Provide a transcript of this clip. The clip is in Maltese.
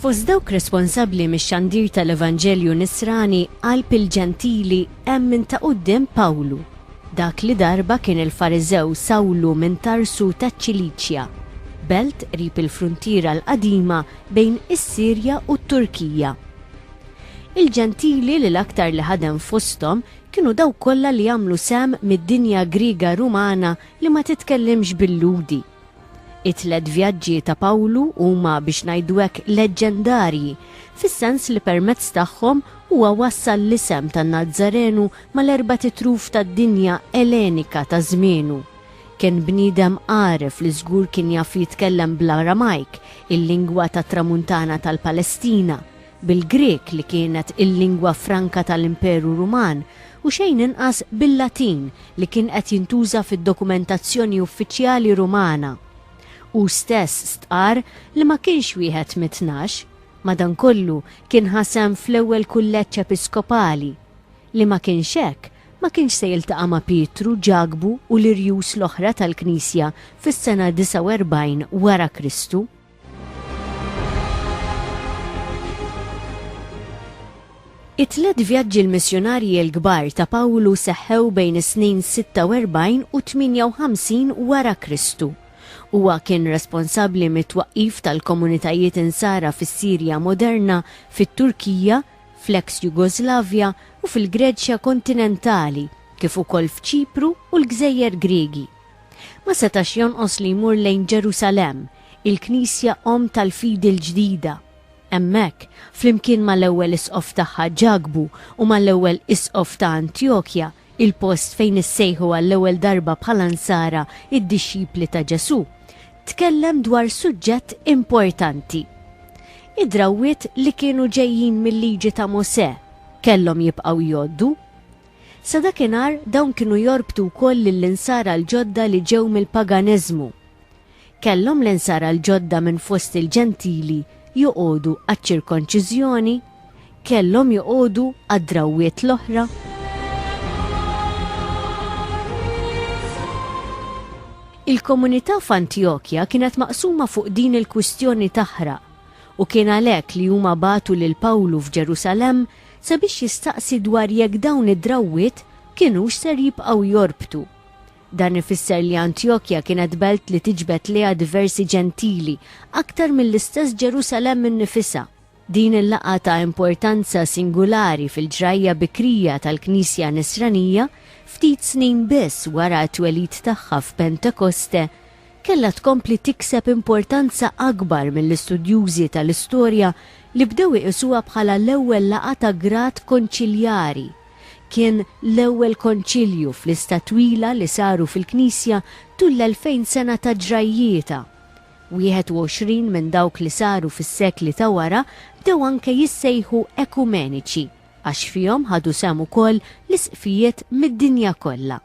Fost dawk responsabbli mix-xandir tal-Evanġelju Nisrani qalb il-ġentili hemm min ta' quddiem Pawlu, dak li darba kien il-Fariżew Sawlu minn Tarsu taċ-Ċiliċja, belt qrib il-fruntiera l-qadima bejn is-Sirja u t-Turkija. Il-ġentili li l-aktar li ħadem fosthom kienu daw kollha li jagħmlu sem mid-dinja Griega Rumana li ma titkellimx bil-ludi. It-tliet vjaġġi ta' Pawlu huma biex ngħidu hekk leġġendarji, fis-sens li permezz tagħhom huwa wassal l-isem tan-Nażarenu mal-erba' titruf tad-dinja Ellenika ta' żmienu. Kien bniedem għaref li żgur kien jaf jitkellem bl-Aramajk, il-lingwa tat-tramuntana tal-Palestina, bil-Grek li kienet il-lingwa franka tal-Imperu Ruman u xejn inqas bil-Latin li kien qed jintuża fid-dokumentazzjoni uffiċjali Rumana. U stess stqar li ma kienx wieħed mit-tnax, madankollu kien ħasem fl-ewwel kulleġġ episkopali li ma kienx hekk, ma kienx se jiltaqa' ma' Pietru, Ġagbu u l-irjus l-oħra tal-Knisja fis-sena 49 wara Kristu. It-tliet vjaġġi l-missjonarji l-kbar ta' Pawlu seħħew bejn is-snin 46 u 58 wara Kristu. Huwa kien responsabbli mit-twaqqif tal-komunitajiet insara fis-Sirja moderna, fit-Turkija, fl-eks Jugoslavja u fil-Greċja kontinentali, kif ukoll f'Ċipru u l-Gżejjer Griegi. Ma setax jonqos li jmur lejn Ġerusalemm, il-Knisja tal-Fidi l-ġdida. Hemmhekk, flimkien mal-ewwel isqof tagħha Ġagbu u mal-ewwel isqof ta' Antjokja, il-post fejn issejħu għall-ewwel darba bħala nsara id-dixxipli ta' Ġesu, tkellem dwar suġġett importanti. Id-drawwiet li kienu ġejjin mill-liġi ta' Mosè kellhom jibqgħu jgħoddu. Sa dakinhar dawn kienu jorbtu wkoll lill-insara l-ġodda li ġew mill-paganiżmu. Kellhom l-insara l-ġodda minn fost il-ġentili joqogħdu għaċ-ċirkonċiżjoni, kellhom joqogħdu għad-drawwiet l-oħra. Il-komunità f'Antjokja kienet maqsuma fuq din il-kwistjoni taħraq u kien għalhekk li huma bagħtu lil Pawlu f'Ġerusalemm sabiex jistaqsi dwar jekk dawn id-drawwiet kienux ser jibqgħu jorbtu. Dan ifisser li Antjokja kienet belt li tiġbed liha diversi ġentili aktar mill-istess Ġerusalem innifisha. Din il-laqgħa ta' importanza singulari fil-ġrajja bikrija tal-Knisja Nisranija ftit snin biss wara t-twelid tagħha f'Pentekoste kellha tkompli tikseb importanza akbar mill-istudjużi tal-istorja li bdew iqisuha bħala l-ewwel laqgħa ta' grad konċiljari. Kien l-ewwel konċilju fl-lista twila li saru fil-Knisja tul l-2000 sena ta' ġrajjieta. 21 minn dawk li saru fis-sekli ta' wara bdew anke jissejħu ekumeniċi għax fihom ħadu sem ukoll l-isqfijiet mid-dinja kollha.